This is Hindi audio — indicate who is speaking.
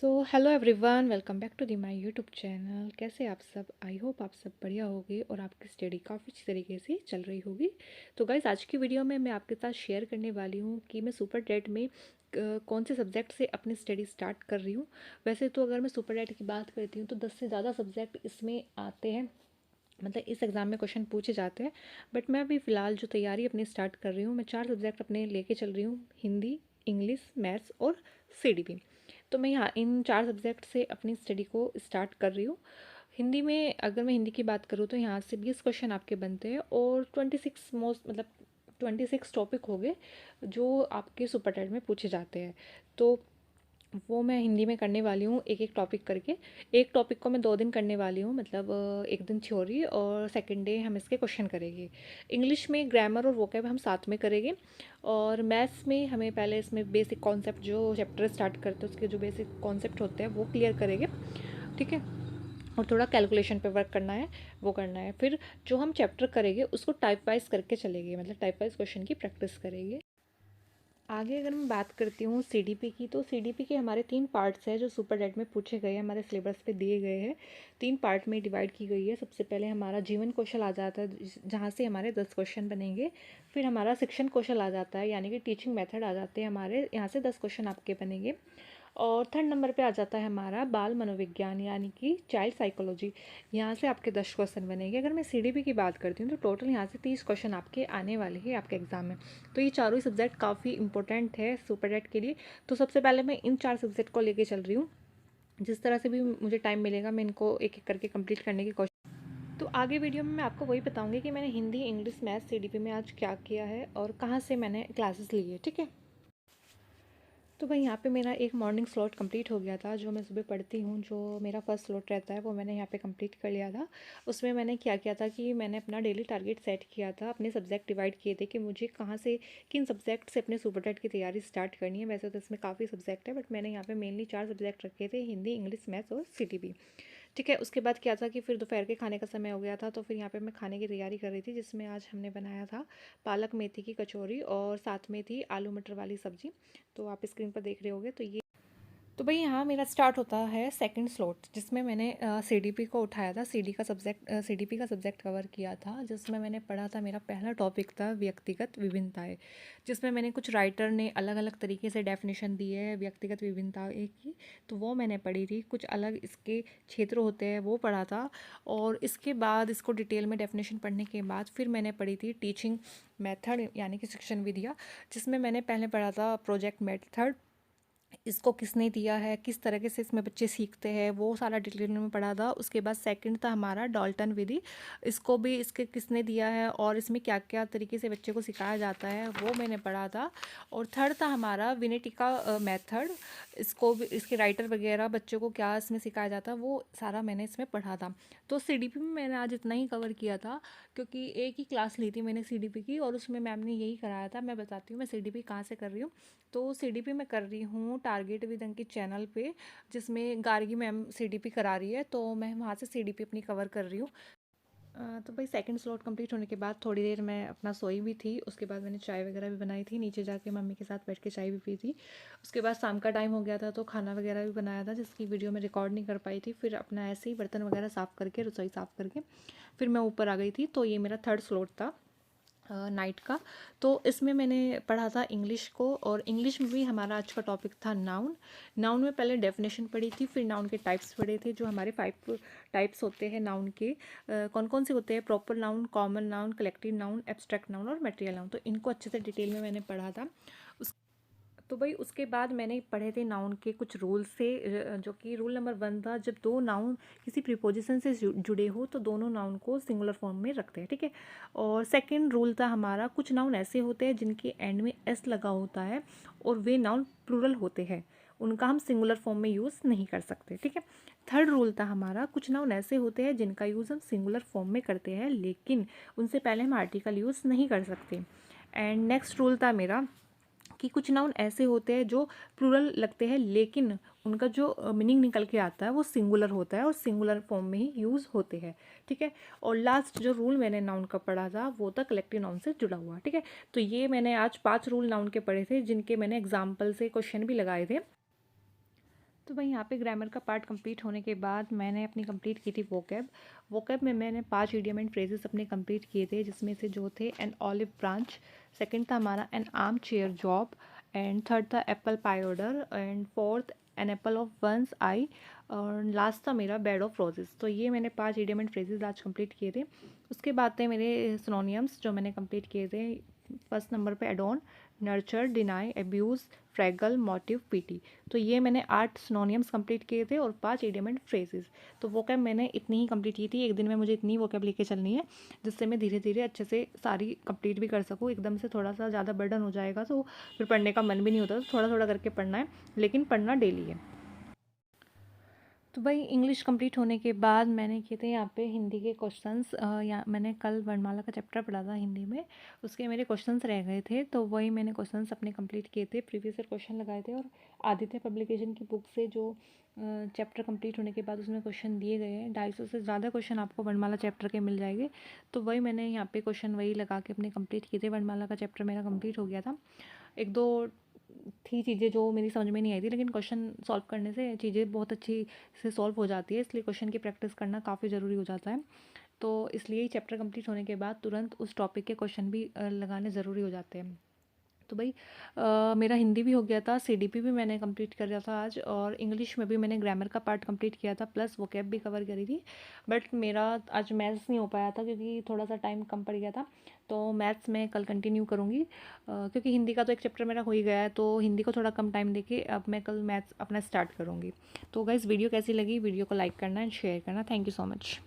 Speaker 1: So hello everyone, welcome back to the my YouTube channel. कैसे आप सब? आई होप आप सब बढ़िया होगी और आपकी स्टडी काफ़ी अच्छी तरीके से चल रही होगी। तो गाइस, आज की वीडियो में मैं आपके साथ शेयर करने वाली हूँ कि मैं सुपर टेट में कौन से सब्जेक्ट से अपनी स्टडी स्टार्ट कर रही हूँ। वैसे तो अगर मैं सुपर टेट की बात करती हूँ तो 10 से ज़्यादा सब्जेक्ट इसमें आते हैं, मतलब इस एग्ज़ाम में क्वेश्चन पूछे जाते हैं। बट मैं अभी फ़िलहाल जो तैयारी अपनी स्टार्ट कर रही हूँ, मैं 4 सब्जेक्ट अपने लेके चल रही हूँ: हिंदी, इंग्लिश, मैथ्स और सीडीपी। तो मैं यहाँ इन 4 सब्जेक्ट से अपनी स्टडी को स्टार्ट कर रही हूँ। हिंदी में अगर मैं हिंदी की बात करूँ तो यहाँ से 20 क्वेश्चन आपके बनते हैं और 26 मोस्ट मतलब 26 टॉपिक हो गए जो आपके सुपर टेट में पूछे जाते हैं। तो वो मैं हिंदी में करने वाली हूँ, एक एक टॉपिक करके। एक टॉपिक को मैं 2 दिन करने वाली हूँ, मतलब एक दिन थ्योरी और सेकंड डे हम इसके क्वेश्चन करेंगे। इंग्लिश में ग्रामर और वोकैब हम साथ में करेंगे और मैथ्स में हमें पहले इसमें बेसिक कॉन्सेप्ट, जो चैप्टर स्टार्ट करते हैं उसके जो बेसिक कॉन्सेप्ट होते हैं वो क्लियर करेंगे, ठीक है। और थोड़ा कैलकुलेशन पे वर्क करना है, वो करना है। फिर जो हम चैप्टर करेंगे उसको टाइप वाइज करके चलेंगे, मतलब टाइप वाइज क्वेश्चन की प्रैक्टिस करेंगे। आगे अगर मैं बात करती हूँ सीडीपी की, तो सीडीपी के हमारे 3 पार्ट्स हैं जो सुपर डेट में पूछे गए हैं, हमारे सिलेबस पे दिए गए हैं। 3 पार्ट में डिवाइड की गई है। सबसे पहले हमारा जीवन कौशल आ जाता है, जहाँ से हमारे 10 क्वेश्चन बनेंगे। फिर हमारा शिक्षण कौशल आ जाता है, यानी कि टीचिंग मेथड आ जाते हैं हमारे, यहाँ से 10 क्वेश्चन आपके बनेंगे। और थर्ड नंबर पे आ जाता है हमारा बाल मनोविज्ञान, यानी कि चाइल्ड साइकोलॉजी। यहाँ से आपके 10 क्वेश्चन बनेंगे। अगर मैं सीडीपी की बात करती हूँ तो टोटल यहाँ से 30 क्वेश्चन आपके आने वाले हैं आपके एग्जाम में। तो ये चारों ही सब्जेक्ट काफ़ी इंपॉर्टेंट है सुपर डेट के लिए। तो सबसे पहले मैं इन 4 सब्जेक्ट को लेके चल रही हूँ। जिस तरह से भी मुझे टाइम मिलेगा मैं इनको एक एक करके कंप्लीट करने की कोशिश। तो आगे वीडियो में मैं आपको वही बताऊंगी कि मैंने हिंदी, इंग्लिश, मैथ्स, सीडीपी में आज क्या किया है और कहाँ से मैंने क्लासेस ली है, ठीक है। तो भाई यहाँ पे मेरा एक मॉर्निंग स्लॉट कंप्लीट हो गया था, जो मैं सुबह पढ़ती हूँ। जो मेरा फर्स्ट स्लॉट रहता है वो मैंने यहाँ पे कंप्लीट कर लिया था। उसमें मैंने क्या किया था कि मैंने अपना डेली टारगेट सेट किया था, अपने सब्जेक्ट डिवाइड किए थे कि मुझे कहाँ से, किन सब्जेक्ट से अपने सुपर टेट की तैयारी स्टार्ट करनी है। वैसे तो इसमें काफ़ी सब्जेक्ट है, बट मैंने यहाँ पे मेनली 4 सब्जेक्ट रखे थे: हिंदी, इंग्लिश, मैथ्स और सीटीबी, ठीक है। उसके बाद क्या था कि फिर दोपहर के खाने का समय हो गया था, तो फिर यहाँ पे मैं खाने की तैयारी कर रही थी, जिसमें आज हमने बनाया था पालक मेथी की कचौरी और साथ में थी आलू मटर वाली सब्जी। तो आप स्क्रीन पर देख रहे होगे। तो ये, तो भाई यहाँ मेरा स्टार्ट होता है सेकंड स्लॉट, जिसमें मैंने सीडीपी को उठाया था, सीडीपी का सब्जेक्ट कवर किया था, जिसमें मैंने पढ़ा था, मेरा पहला टॉपिक था व्यक्तिगत विभिन्नताएं, जिसमें मैंने कुछ राइटर ने अलग अलग तरीके से डेफिनेशन दी है व्यक्तिगत विभिन्नताएं की, तो वो मैंने पढ़ी थी। कुछ अलग इसके क्षेत्र होते हैं वो पढ़ा था। और इसके बाद इसको डिटेल में डेफिनेशन पढ़ने के बाद फिर मैंने पढ़ी थी टीचिंग मेथड, यानी कि शिक्षण विधियाँ, जिसमें मैंने पहले पढ़ा था प्रोजेक्ट मेथड, इसको किसने दिया है, किस तरीके से इसमें बच्चे सीखते हैं, वो सारा डिटेल में पढ़ा था। उसके बाद सेकंड था हमारा डाल्टन विधि, इसको भी इसके किसने दिया है और इसमें क्या क्या तरीके से बच्चे को सिखाया जाता है, वो मैंने पढ़ा था। और थर्ड था हमारा विनेटिका मेथड, इसको भी, इसके राइटर वगैरह बच्चों को क्या इसमें सिखाया जाता है, वो सारा मैंने इसमें पढ़ा था। तो सीडीपी में मैंने आज इतना ही कवर किया था, क्योंकि एक ही क्लास ली थी मैंने सीडीपी की और उसमें मैम ने यही कराया था। मैं बताती हूँ मैं सीडीपी कहाँ से कर रही हूँ। तो सीडीपी मैं कर रही हूँ टारगेट विद अंकित चैनल पे, जिसमें गार्गी मैम सीडीपी करा रही है, तो मैं वहाँ से सीडीपी अपनी कवर कर रही हूँ। तो भाई सेकंड स्लॉट कंप्लीट होने के बाद थोड़ी देर मैं अपना सोई भी थी। उसके बाद मैंने चाय वगैरह भी बनाई थी, नीचे जाके मम्मी के साथ बैठ के चाय भी पी थी। उसके बाद शाम का टाइम हो गया था, तो खाना वगैरह भी बनाया था, जिसकी वीडियो मैं रिकॉर्ड नहीं कर पाई थी। फिर अपना ऐसे ही बर्तन वगैरह साफ़ करके, रसोई साफ़ करके फिर मैं ऊपर आ गई थी। तो ये मेरा थर्ड स्लॉट था नाइट का। तो इसमें मैंने पढ़ा था इंग्लिश को, और इंग्लिश में भी हमारा आज का टॉपिक था नाउन। नाउन में पहले डेफिनेशन पढ़ी थी, फिर नाउन के टाइप्स पढ़े थे, जो हमारे 5 टाइप्स होते हैं नाउन के। कौन कौन से होते हैं: proper noun, common noun, collective noun, abstract noun और मटेरियल नाउन। तो इनको अच्छे से डिटेल में मैंने पढ़ा था। तो भाई उसके बाद मैंने पढ़े थे नाउन के कुछ रूल से, जो कि रूल नंबर 1 था, जब दो नाउन किसी प्रीपोजिशन से जुड़े हो तो दोनों नाउन को सिंगुलर फॉर्म में रखते हैं, ठीक है। और सेकंड रूल था हमारा, कुछ नाउन ऐसे होते हैं जिनके एंड में एस लगा होता है और वे नाउन प्लूरल होते हैं, उनका हम सिंगुलर फॉर्म में यूज़ नहीं कर सकते, ठीक है। थर्ड रूल था हमारा, कुछ नाउन ऐसे होते हैं जिनका यूज़ हम सिंगुलर फॉर्म में करते हैं, लेकिन उनसे पहले हम आर्टिकल यूज़ नहीं कर सकते। एंड नेक्स्ट रूल था मेरा कि कुछ नाउन ऐसे होते हैं जो प्लूरल लगते हैं, लेकिन उनका जो मीनिंग निकल के आता है वो सिंगुलर होता है और सिंगुलर फॉर्म में ही यूज़ होते हैं, ठीक है। और लास्ट जो रूल मैंने नाउन का पढ़ा था वो था कलेक्टिव नाउन से जुड़ा हुआ, ठीक है। तो ये मैंने आज 5 रूल नाउन के पढ़े थे, जिनके मैंने एग्जाम्पल से क्वेश्चन भी लगाए थे। तो भाई यहाँ पे ग्रामर का पार्ट कंप्लीट होने के बाद मैंने अपनी कंप्लीट की थी वोकैब। वोकैब में मैंने 5 इडियम एंड फ्रेजेस अपने कंप्लीट किए थे, जिसमें से जो थे एन ऑलिव ब्रांच, सेकंड था हमारा an arm chair job, and third था apple pie order, and fourth an apple of one's eye, और लास्ट था मेरा बेड ऑफ रोजेस। तो ये मैंने 5 इडियम एंड फ्रेजेस आज कंप्लीट किए थे। उसके बाद थे मेरे सिनोनियम्स जो मैंने कंप्लीट किए थे। फर्स्ट नंबर पे adorn, nurture, deny, abuse, fragile, motive, pity. तो ये मैंने 8 सिनोनियम्स कंप्लीट किए थे और 5 इडियम एंड फ्रेजेस। तो वोकैब मैंने इतनी ही कंप्लीट की थी। एक दिन में मुझे इतनी वोकैब लेके चलनी है जिससे मैं धीरे धीरे अच्छे से सारी कंप्लीट भी कर सकूँ। एकदम से थोड़ा सा ज़्यादा बर्डन हो जाएगा तो फिर पढ़ने का मन भी नहीं होता, तो थोड़ा थोड़ा करके पढ़ना है, लेकिन पढ़ना डेली है। तो भाई इंग्लिश कंप्लीट होने के बाद मैंने किए थे यहाँ पे हिंदी के क्वेश्चंस। या मैंने कल वर्णमाला का चैप्टर पढ़ा था हिंदी में, उसके मेरे क्वेश्चंस रह गए थे, तो वही मैंने क्वेश्चंस अपने कंप्लीट किए थे। प्रीवियस ईयर क्वेश्चन लगाए थे, और आदित्य पब्लिकेशन की बुक से जो चैप्टर कंप्लीट होने के बाद उसमें क्वेश्चन दिए गए हैं, 250 से ज़्यादा क्वेश्चन आपको वर्णमाला चैप्टर के मिल जाएंगे। तो वही मैंने यहाँ पे क्वेश्चन वही लगा के अपने कंप्लीट किए थे। वर्णमाला का चैप्टर मेरा कंप्लीट हो गया था। एक दो थी चीज़ें जो मेरी समझ में नहीं आई थी, लेकिन क्वेश्चन सॉल्व करने से चीज़ें बहुत अच्छी से सॉल्व हो जाती है, इसलिए क्वेश्चन की प्रैक्टिस करना काफ़ी ज़रूरी हो जाता है। तो इसलिए ही चैप्टर कंप्लीट होने के बाद तुरंत उस टॉपिक के क्वेश्चन भी लगाने ज़रूरी हो जाते हैं। तो भाई मेरा हिंदी भी हो गया था, सीडीपी भी मैंने कंप्लीट कर दिया था आज, और इंग्लिश में भी मैंने ग्रामर का पार्ट कंप्लीट किया था, प्लस वोकैब भी कवर करी थी। बट मेरा आज मैथ्स नहीं हो पाया था क्योंकि थोड़ा सा टाइम कम पड़ गया था। तो मैथ्स मैं कल कंटिन्यू करूँगी, क्योंकि हिंदी का तो एक चैप्टर मेरा हो ही गया है, तो हिंदी को थोड़ा कम टाइम देके अब मैं कल मैथ्स अपना स्टार्ट करूँगी। तो गाइस वीडियो कैसी लगी, वीडियो को लाइक करना एंड शेयर करना। Thank you so much.